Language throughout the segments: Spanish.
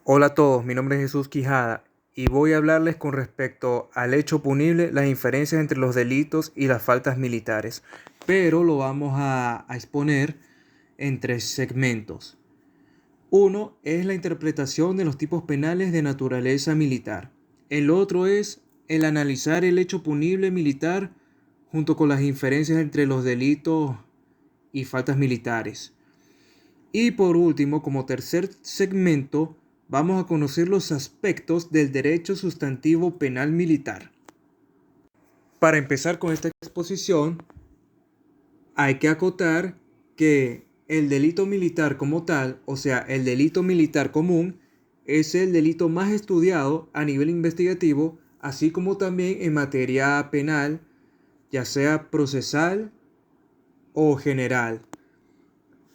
Hola a todos, mi nombre es Jesús Quijada y voy a hablarles con respecto al hecho punible, las diferencias entre los delitos y las faltas militares, pero lo vamos a exponer en tres segmentos. Uno es la interpretación de los tipos penales de naturaleza militar. El otro es el analizar el hecho punible militar junto con las diferencias entre los delitos y faltas militares. Y por último, como tercer segmento, vamos a conocer los aspectos del derecho sustantivo penal militar. Para empezar con esta exposición, hay que acotar que el delito militar como tal, o sea, el delito militar común, es el delito más estudiado a nivel investigativo, así como también en materia penal, ya sea procesal o general.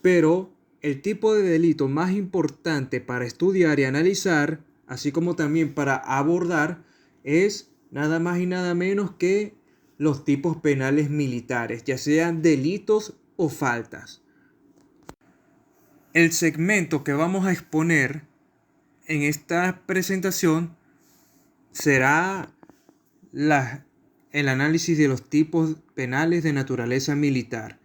Pero el tipo de delito más importante para estudiar y analizar, así como también para abordar, es nada más y nada menos que los tipos penales militares, ya sean delitos o faltas. El segmento que vamos a exponer en esta presentación será el análisis de los tipos penales de naturaleza militar.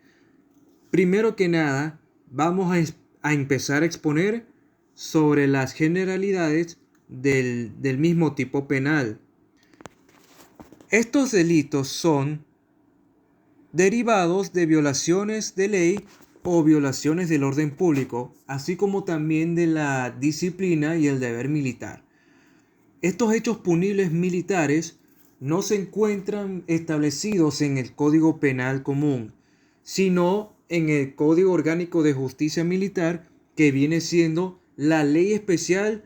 Primero que nada, vamos a empezar a exponer sobre las generalidades del mismo tipo penal. Estos delitos son derivados de violaciones de ley o violaciones del orden público, así como también de la disciplina y el deber militar. Estos hechos punibles militares no se encuentran establecidos en el Código Penal común, sino en el Código Orgánico de Justicia Militar, que viene siendo la ley especial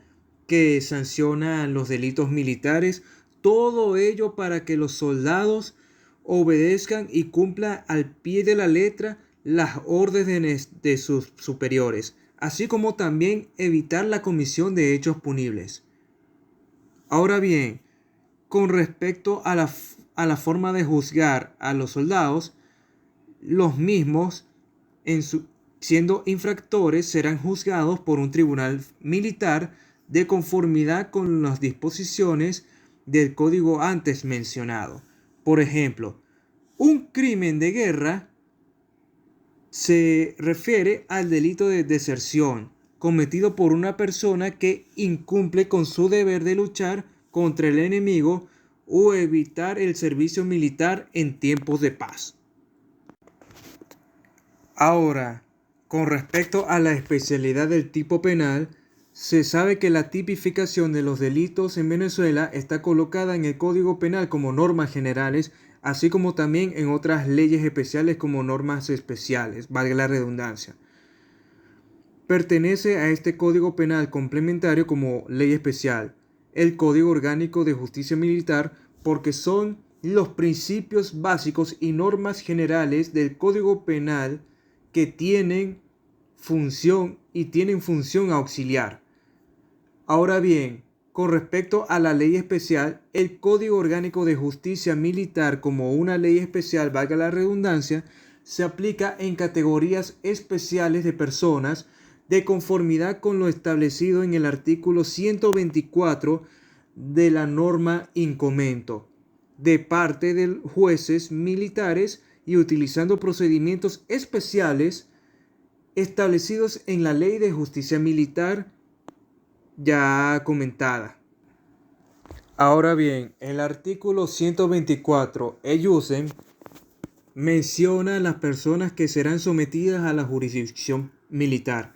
que sanciona los delitos militares, todo ello para que los soldados obedezcan y cumplan al pie de la letra las órdenes de sus superiores, así como también evitar la comisión de hechos punibles. Ahora bien, con respecto a la forma de juzgar a los soldados, los mismos, siendo infractores, serán juzgados por un tribunal militar de conformidad con las disposiciones del código antes mencionado. Por ejemplo, un crimen de guerra se refiere al delito de deserción cometido por una persona que incumple con su deber de luchar contra el enemigo o evitar el servicio militar en tiempos de paz. Ahora, con respecto a la especialidad del tipo penal, se sabe que la tipificación de los delitos en Venezuela está colocada en el Código Penal como normas generales, así como también en otras leyes especiales como normas especiales, valga la redundancia. Pertenece a este Código Penal complementario como ley especial, el Código Orgánico de Justicia Militar, porque son los principios básicos y normas generales del Código Penal que tienen función auxiliar. Ahora bien, con respecto a la ley especial, el Código Orgánico de Justicia Militar como una ley especial, valga la redundancia, se aplica en categorías especiales de personas de conformidad con lo establecido en el artículo 124 de la norma in commento, de parte de jueces militares y utilizando procedimientos especiales establecidos en la Ley de Justicia Militar ya comentada. Ahora bien, el artículo 124 EUSEM menciona a las personas que serán sometidas a la jurisdicción militar.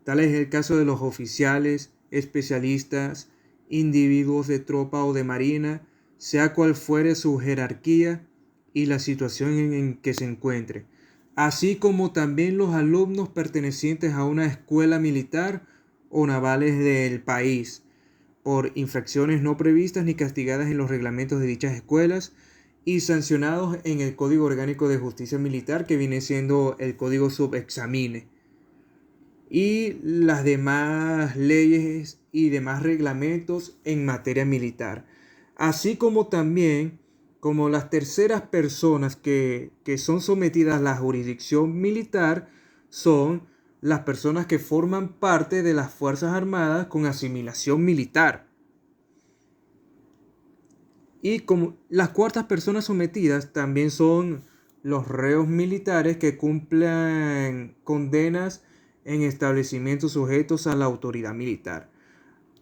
Tal es el caso de los oficiales, especialistas, individuos de tropa o de marina, sea cual fuere su jerarquía y la situación en que se encuentre, así como también los alumnos pertenecientes a una escuela militar o navales del país, por infracciones no previstas ni castigadas en los reglamentos de dichas escuelas y sancionados en el Código Orgánico de Justicia Militar, que viene siendo el Código Subexamine, y las demás leyes y demás reglamentos en materia militar, así como también como las terceras personas que son sometidas a la jurisdicción militar son las personas que forman parte de las Fuerzas Armadas con asimilación militar. Y como las cuartas personas sometidas también son los reos militares que cumplen condenas en establecimientos sujetos a la autoridad militar.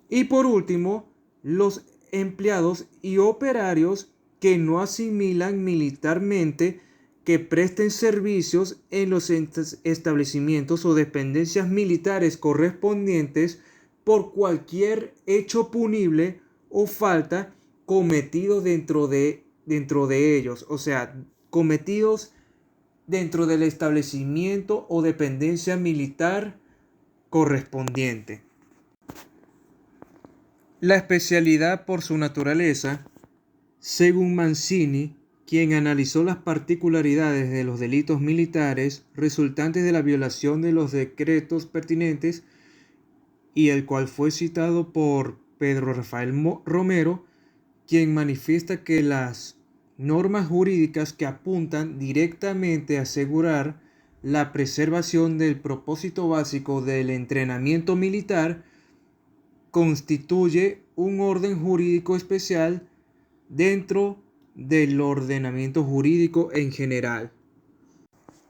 Y por último, los empleados y operarios que no asimilan militarmente, que presten servicios en los establecimientos o dependencias militares correspondientes por cualquier hecho punible o falta cometido dentro de ellos, o sea, cometidos dentro del establecimiento o dependencia militar correspondiente. La especialidad por su naturaleza, según Mancini, quien analizó las particularidades de los delitos militares resultantes de la violación de los decretos pertinentes y el cual fue citado por Pedro Rafael Romero, quien manifiesta que las normas jurídicas que apuntan directamente a asegurar la preservación del propósito básico del entrenamiento militar constituye un orden jurídico especial dentro del ordenamiento jurídico en general.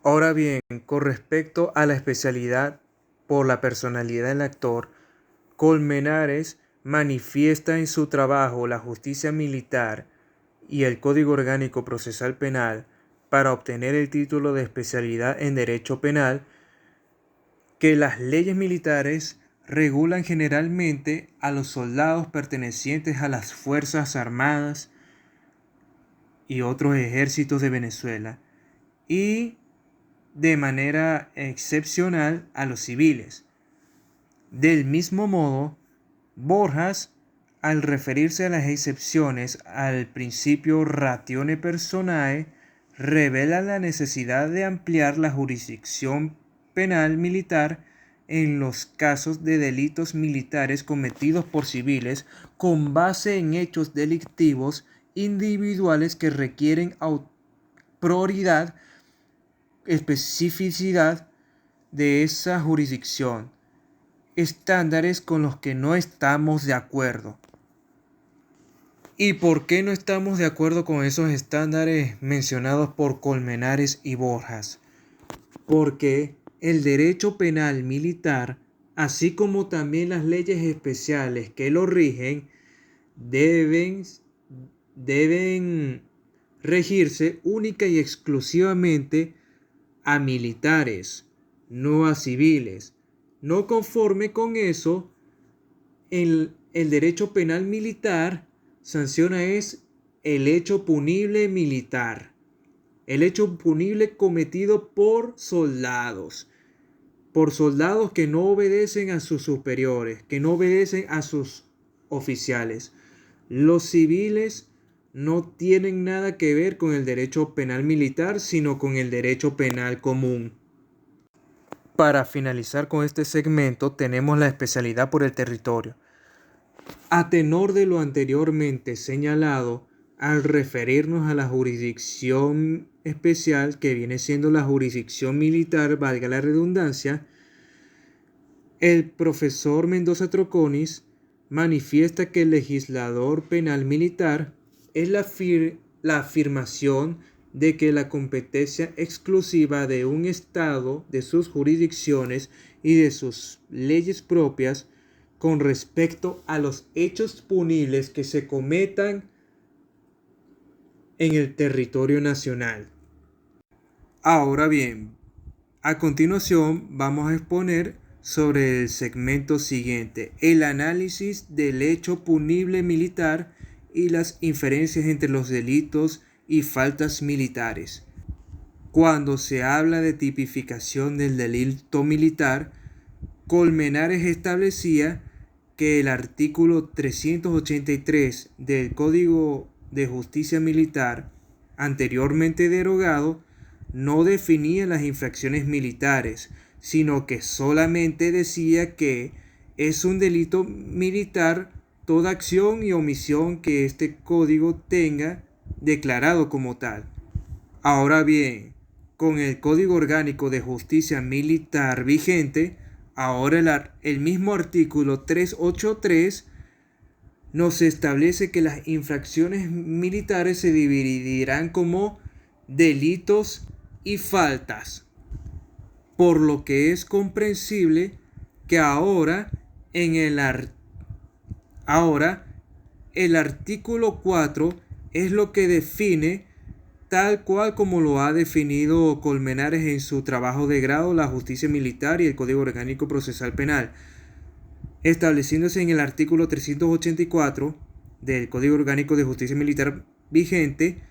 Ahora bien, con respecto a la especialidad por la personalidad del actor, Colmenares manifiesta en su trabajo La justicia militar y el Código Orgánico Procesal Penal para obtener el título de especialidad en Derecho Penal que las leyes militares regulan generalmente a los soldados pertenecientes a las Fuerzas Armadas y otros ejércitos de Venezuela y de manera excepcional a los civiles. Del mismo modo, Borjas, al referirse a las excepciones al principio ratione personae, revela la necesidad de ampliar la jurisdicción penal militar en los casos de delitos militares cometidos por civiles con base en hechos delictivos individuales que requieren prioridad, especificidad de esa jurisdicción, estándares con los que no estamos de acuerdo. ¿Y por qué no estamos de acuerdo con esos estándares mencionados por Colmenares y Borjas? Porque el derecho penal militar, así como también las leyes especiales que lo rigen, deben regirse única y exclusivamente a militares, no a civiles. No conforme con eso, el derecho penal militar sanciona es el hecho punible militar, el hecho punible cometido por soldados que no obedecen a sus superiores, que no obedecen a sus oficiales. Los civiles no tienen nada que ver con el derecho penal militar, sino con el derecho penal común. Para finalizar con este segmento, tenemos la especialidad por el territorio. A tenor de lo anteriormente señalado, al referirnos a la jurisdicción especial, que viene siendo la jurisdicción militar, valga la redundancia, el profesor Mendoza Troconis manifiesta que el legislador penal militar es la afirmación de que la competencia exclusiva de un Estado, de sus jurisdicciones y de sus leyes propias con respecto a los hechos punibles que se cometan en el territorio nacional. Ahora bien, a continuación vamos a exponer sobre el segmento siguiente, el análisis del hecho punible militar y las inferencias entre los delitos y faltas militares. Cuando se habla de tipificación del delito militar, Colmenares establecía que el artículo 383 del Código de Justicia Militar, anteriormente derogado, no definía las infracciones militares, sino que solamente decía que es un delito militar toda acción y omisión que este código tenga declarado como tal. Ahora bien, con el Código Orgánico de Justicia Militar vigente, ahora el mismo artículo 383 nos establece que las infracciones militares se dividirán como delitos y faltas, por lo que es comprensible que ahora el artículo 4 es lo que define, tal cual como lo ha definido Colmenares en su trabajo de grado, la justicia militar y el Código Orgánico Procesal Penal, estableciéndose en el artículo 384 del Código Orgánico de Justicia Militar vigente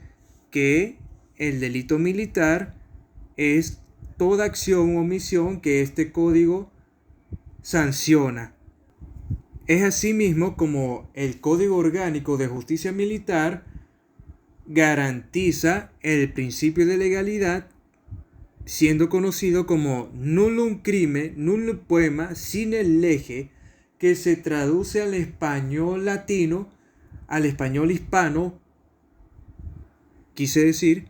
que el delito militar es toda acción o omisión que este código sanciona. Es asimismo como el Código Orgánico de Justicia Militar garantiza el principio de legalidad, siendo conocido como nullum crimen, nullum poema sine lege, que se traduce al español latino, al español hispano, quise decir,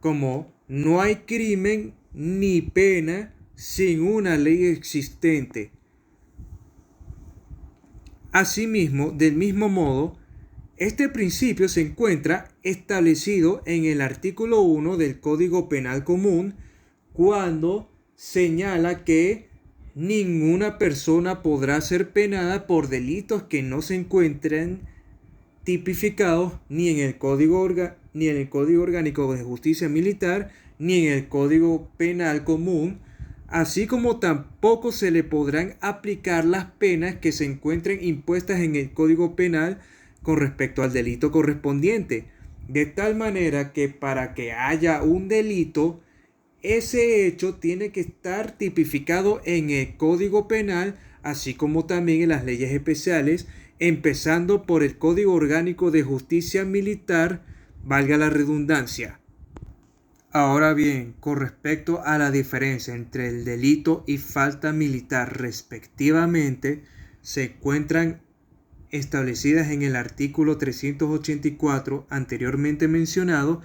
como no hay crimen ni pena sin una ley existente. Asimismo, del mismo modo, este principio se encuentra establecido en el artículo 1 del Código Penal Común, cuando señala que ninguna persona podrá ser penada por delitos que no se encuentren tipificados ni en el Código Orgánico de Justicia Militar ni en el Código Penal Común, así como tampoco se le podrán aplicar las penas que se encuentren impuestas en el Código Penal con respecto al delito correspondiente, de tal manera que para que haya un delito, ese hecho tiene que estar tipificado en el Código Penal, así como también en las leyes especiales, empezando por el Código Orgánico de Justicia Militar, valga la redundancia. Ahora bien, con respecto a la diferencia entre el delito y falta militar respectivamente, se encuentran establecidas en el artículo 384 anteriormente mencionado,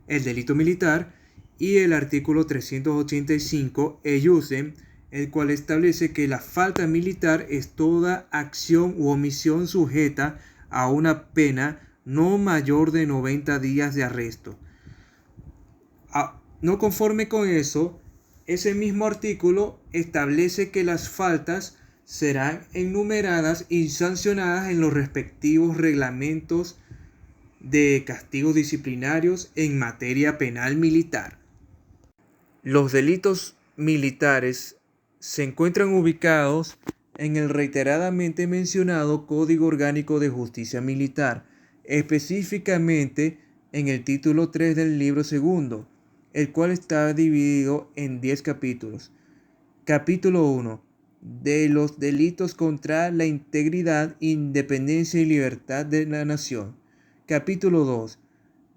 el delito militar, y el artículo 385 EUSEM, el cual establece que la falta militar es toda acción u omisión sujeta a una pena no mayor de 90 días de arresto. No conforme con eso, ese mismo artículo establece que las faltas serán enumeradas y sancionadas en los respectivos reglamentos de castigos disciplinarios en materia penal militar. Los delitos militares se encuentran ubicados en el reiteradamente mencionado Código Orgánico de Justicia Militar, específicamente en el título 3 del libro segundo, el cual está dividido en 10 capítulos. Capítulo 1. De los delitos contra la integridad, independencia y libertad de la nación. Capítulo 2.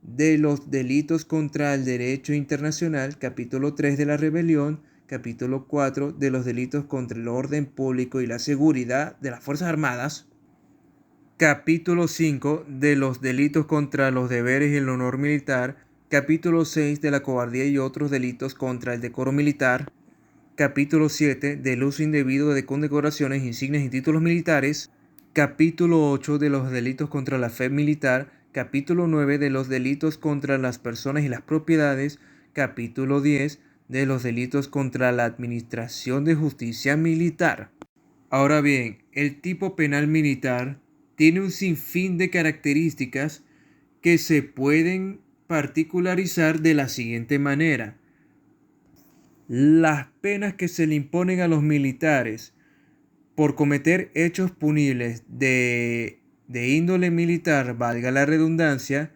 De los delitos contra el derecho internacional. Capítulo 3 de la rebelión. Capítulo 4 de los delitos contra el orden público y la seguridad de las Fuerzas Armadas. Capítulo 5 de los delitos contra los deberes y el honor militar. Capítulo 6 de la cobardía y otros delitos contra el decoro militar. Capítulo 7 del uso indebido de condecoraciones, insignias y títulos militares. Capítulo 8 de los delitos contra la fe militar. Capítulo 9 de los delitos contra las personas y las propiedades. Capítulo 10 de los delitos contra la administración de justicia militar. Ahora bien, el tipo penal militar tiene un sinfín de características que se pueden particularizar de la siguiente manera. Las penas que se le imponen a los militares por cometer hechos punibles de índole militar, valga la redundancia,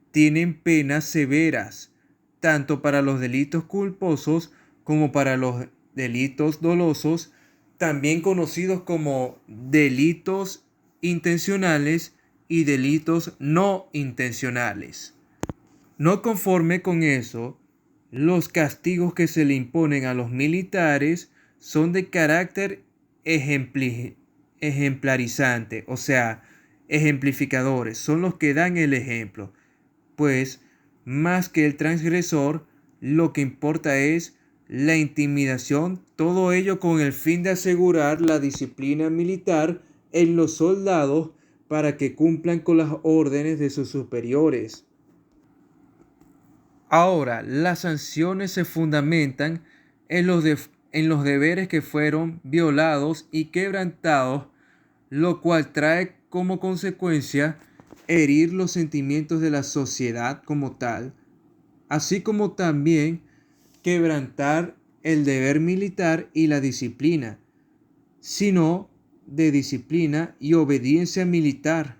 tienen penas severas, tanto para los delitos culposos como para los delitos dolosos, también conocidos como delitos intencionales y delitos no intencionales. No conforme con eso, los castigos que se le imponen a los militares son de carácter ejemplarizante, o sea, ejemplificadores, son los que dan el ejemplo, pues más que el transgresor, lo que importa es la intimidación, todo ello con el fin de asegurar la disciplina militar en los soldados para que cumplan con las órdenes de sus superiores. Ahora, las sanciones se fundamentan en los deberes que fueron violados y quebrantados, lo cual trae como consecuencia herir los sentimientos de la sociedad como tal, así como también quebrantar el deber militar y la disciplina, sino de disciplina y obediencia militar.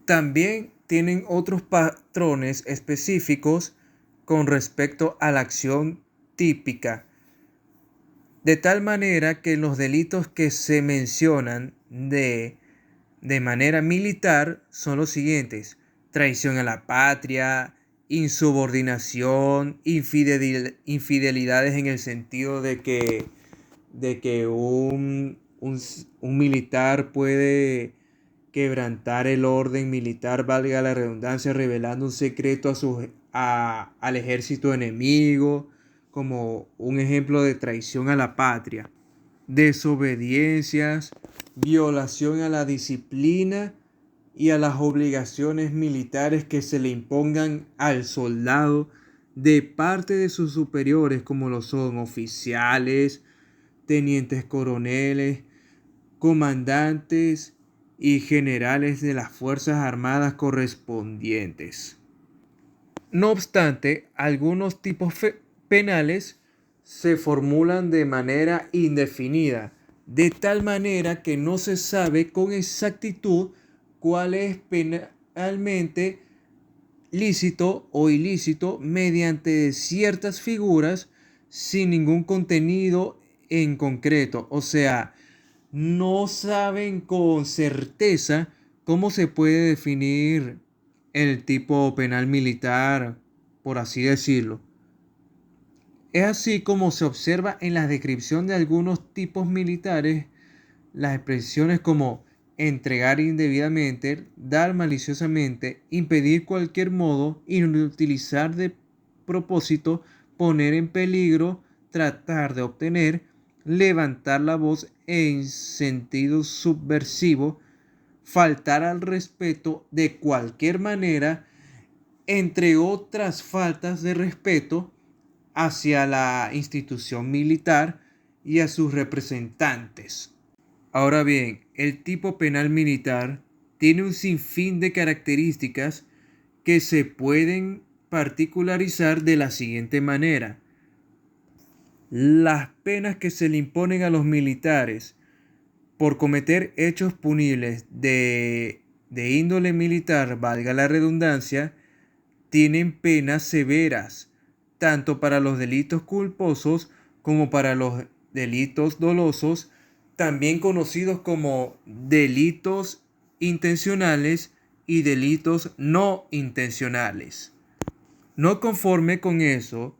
También tienen otros patrones específicos con respecto a la acción típica, de tal manera que los delitos que se mencionan de manera militar son los siguientes: traición a la patria, insubordinación, infidelidades en el sentido de que un militar puede quebrantar el orden militar, valga la redundancia, revelando un secreto al ejército enemigo, como un ejemplo de traición a la patria. Desobediencias, violación a la disciplina y a las obligaciones militares que se le impongan al soldado de parte de sus superiores, como lo son oficiales, tenientes coroneles, comandantes y generales de las Fuerzas Armadas correspondientes. No obstante, algunos tipos penales se formulan de manera indefinida, de tal manera que no se sabe con exactitud cuál es penalmente lícito o ilícito mediante ciertas figuras sin ningún contenido en concreto. O sea, no saben con certeza cómo se puede definir el tipo penal militar, por así decirlo. Es así como se observa en la descripción de algunos tipos militares las expresiones como entregar indebidamente, dar maliciosamente, impedir cualquier modo, inutilizar de propósito, poner en peligro, tratar de obtener, levantar la voz en sentido subversivo, faltar al respeto de cualquier manera, entre otras faltas de respeto hacia la institución militar y a sus representantes. Ahora bien, el tipo penal militar tiene un sinfín de características que se pueden particularizar de la siguiente manera. Las penas que se le imponen a los militares por cometer hechos punibles de índole militar, valga la redundancia, tienen penas severas, tanto para los delitos culposos como para los delitos dolosos, también conocidos como delitos intencionales y delitos no intencionales. No conforme con eso,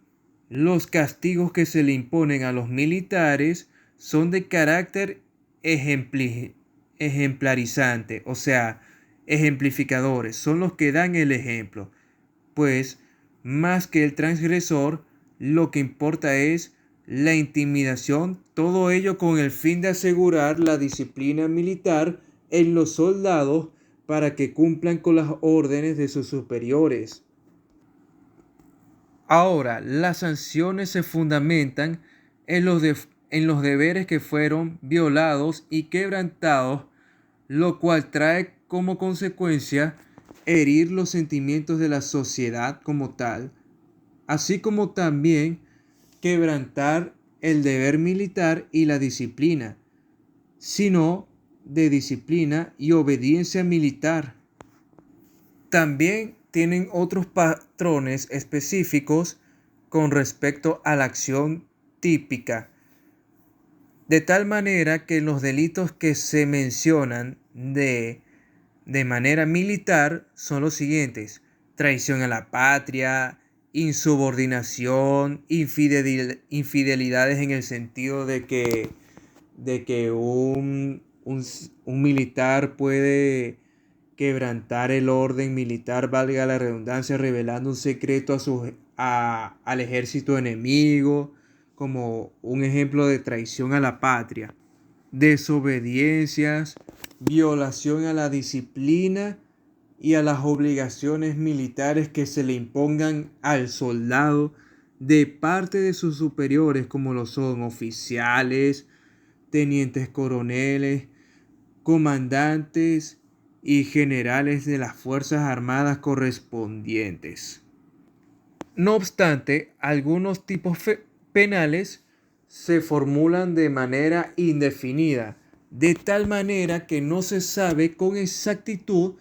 los castigos que se le imponen a los militares son de carácter ejemplarizante, o sea, ejemplificadores, son los que dan el ejemplo, pues más que el transgresor, lo que importa es la intimidación, todo ello con el fin de asegurar la disciplina militar en los soldados para que cumplan con las órdenes de sus superiores. Ahora, las sanciones se fundamentan en los deberes que fueron violados y quebrantados, lo cual trae como consecuencia herir los sentimientos de la sociedad como tal, así como también quebrantar el deber militar y la disciplina, sino de disciplina y obediencia militar. También tienen otros patrones específicos con respecto a la acción típica, de tal manera que los delitos que se mencionan de manera militar son los siguientes: traición a la patria, insubordinación, infidelidades en el sentido de que un militar puede quebrantar el orden militar, valga la redundancia, revelando un secreto al ejército enemigo, como un ejemplo de traición a la patria, desobediencias, violación a la disciplina y a las obligaciones militares que se le impongan al soldado de parte de sus superiores, como lo son oficiales, tenientes coroneles, comandantes y generales de las Fuerzas Armadas correspondientes. No obstante, algunos tipos penales se formulan de manera indefinida, de tal manera que no se sabe con exactitud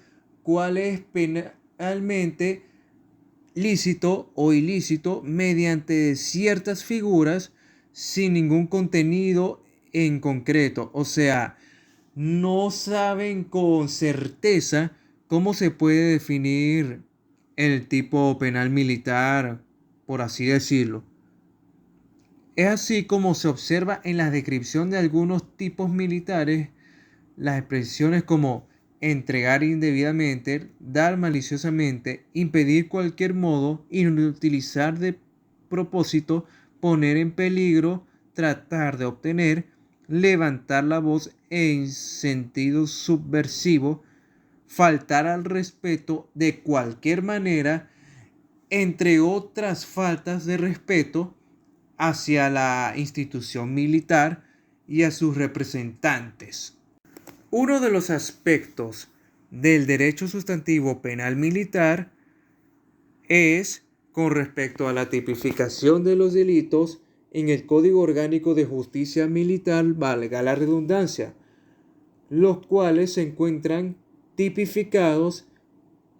cuál es penalmente lícito o ilícito mediante ciertas figuras sin ningún contenido en concreto. O sea, no saben con certeza cómo se puede definir el tipo penal militar, por así decirlo. Es así como se observa en la descripción de algunos tipos militares las expresiones como entregar indebidamente, dar maliciosamente, impedir cualquier modo, inutilizar de propósito, poner en peligro, tratar de obtener, levantar la voz en sentido subversivo, faltar al respeto de cualquier manera, entre otras faltas de respeto hacia la institución militar y a sus representantes. Uno de los aspectos del derecho sustantivo penal militar es con respecto a la tipificación de los delitos en el Código Orgánico de Justicia Militar, valga la redundancia, los cuales se encuentran tipificados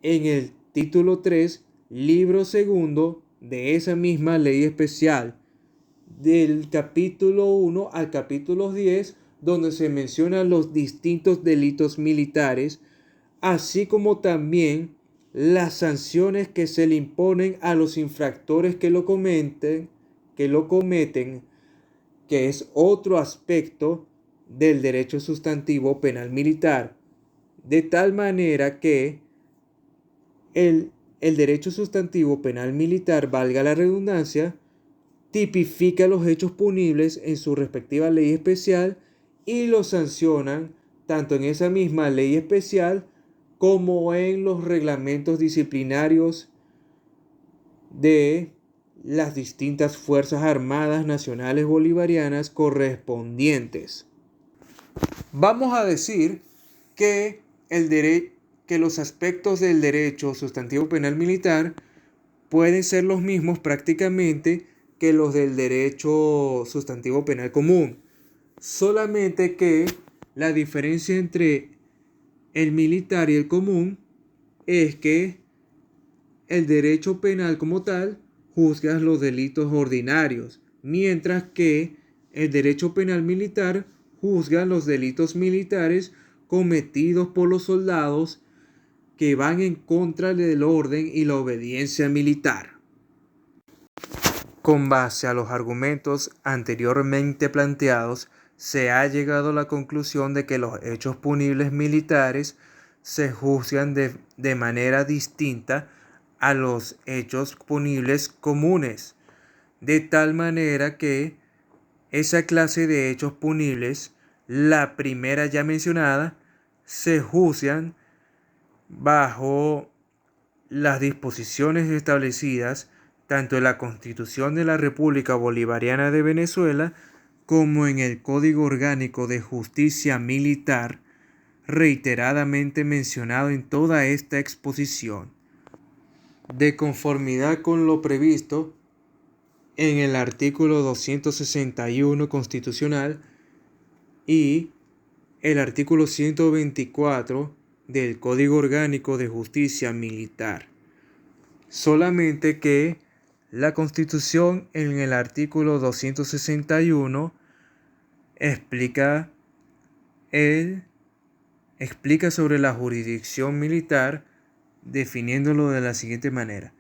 en el título 3, libro segundo de esa misma ley especial, del capítulo 1 al capítulo 10, donde se mencionan los distintos delitos militares, así como también las sanciones que se le imponen a los infractores que lo cometen, que es otro aspecto del derecho sustantivo penal militar. De tal manera que el derecho sustantivo penal militar, valga la redundancia, tipifica los hechos punibles en su respectiva ley especial y los sancionan tanto en esa misma ley especial como en los reglamentos disciplinarios de las distintas Fuerzas Armadas Nacionales Bolivarianas correspondientes. Vamos a decir que, que los aspectos del derecho sustantivo penal militar pueden ser los mismos prácticamente que los del derecho sustantivo penal común. Solamente que la diferencia entre el militar y el común es que el derecho penal como tal juzga los delitos ordinarios, mientras que el derecho penal militar juzga los delitos militares cometidos por los soldados que van en contra del orden y la obediencia militar. Con base a los argumentos anteriormente planteados, se ha llegado a la conclusión de que los hechos punibles militares se juzgan de manera distinta a los hechos punibles comunes, de tal manera que esa clase de hechos punibles, la primera ya mencionada, se juzgan bajo las disposiciones establecidas tanto en la Constitución de la República Bolivariana de Venezuela como en el Código Orgánico de Justicia Militar, reiteradamente mencionado en toda esta exposición. De conformidad con lo previsto en el artículo 261 constitucional y el artículo 124 del Código Orgánico de Justicia Militar. Solamente que la Constitución en el artículo 261 explica sobre la jurisdicción militar, definiéndolo de la siguiente manera.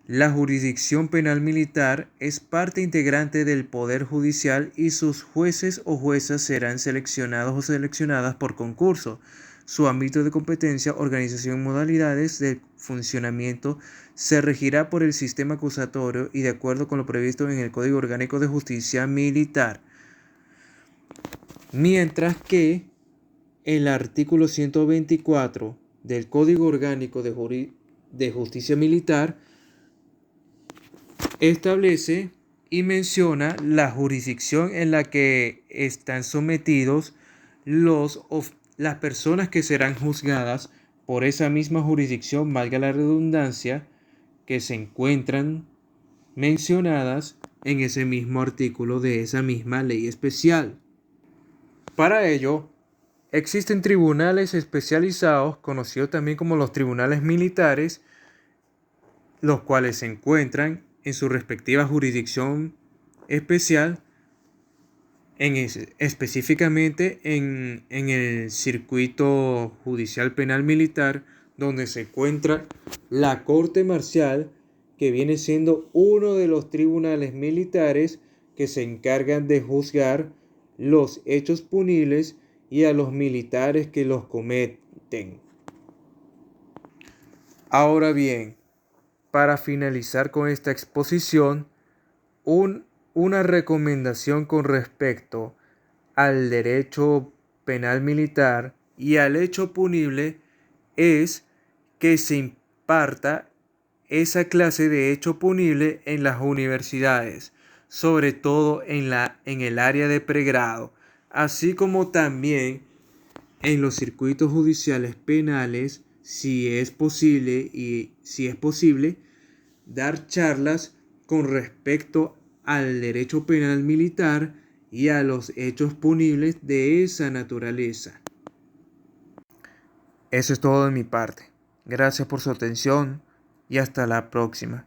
La jurisdicción penal militar es parte integrante del Poder Judicial y sus jueces o juezas serán seleccionados o seleccionadas por concurso, su ámbito de competencia, organización y modalidades de funcionamiento se regirá por el sistema acusatorio y de acuerdo con lo previsto en el Código Orgánico de Justicia Militar. Mientras que el artículo 124 del Código Orgánico de Justicia Militar establece y menciona la jurisdicción en la que están sometidos las personas que serán juzgadas por esa misma jurisdicción, valga la redundancia, que se encuentran mencionadas en ese mismo artículo de esa misma ley especial. Para ello, existen tribunales especializados, conocidos también como los tribunales militares, los cuales se encuentran en su respectiva jurisdicción especial, específicamente en el circuito judicial penal militar, donde se encuentra la Corte Marcial, que viene siendo uno de los tribunales militares que se encargan de juzgar los hechos punibles y a los militares que los cometen. Ahora bien, para finalizar con esta exposición, una recomendación con respecto al derecho penal militar y al hecho punible es que se imparta esa clase de hecho punible en las universidades, sobre todo en el área de pregrado, así como también en los circuitos judiciales penales, si es posible, dar charlas con respecto al derecho penal militar y a los hechos punibles de esa naturaleza. Eso es todo de mi parte. Gracias por su atención y hasta la próxima.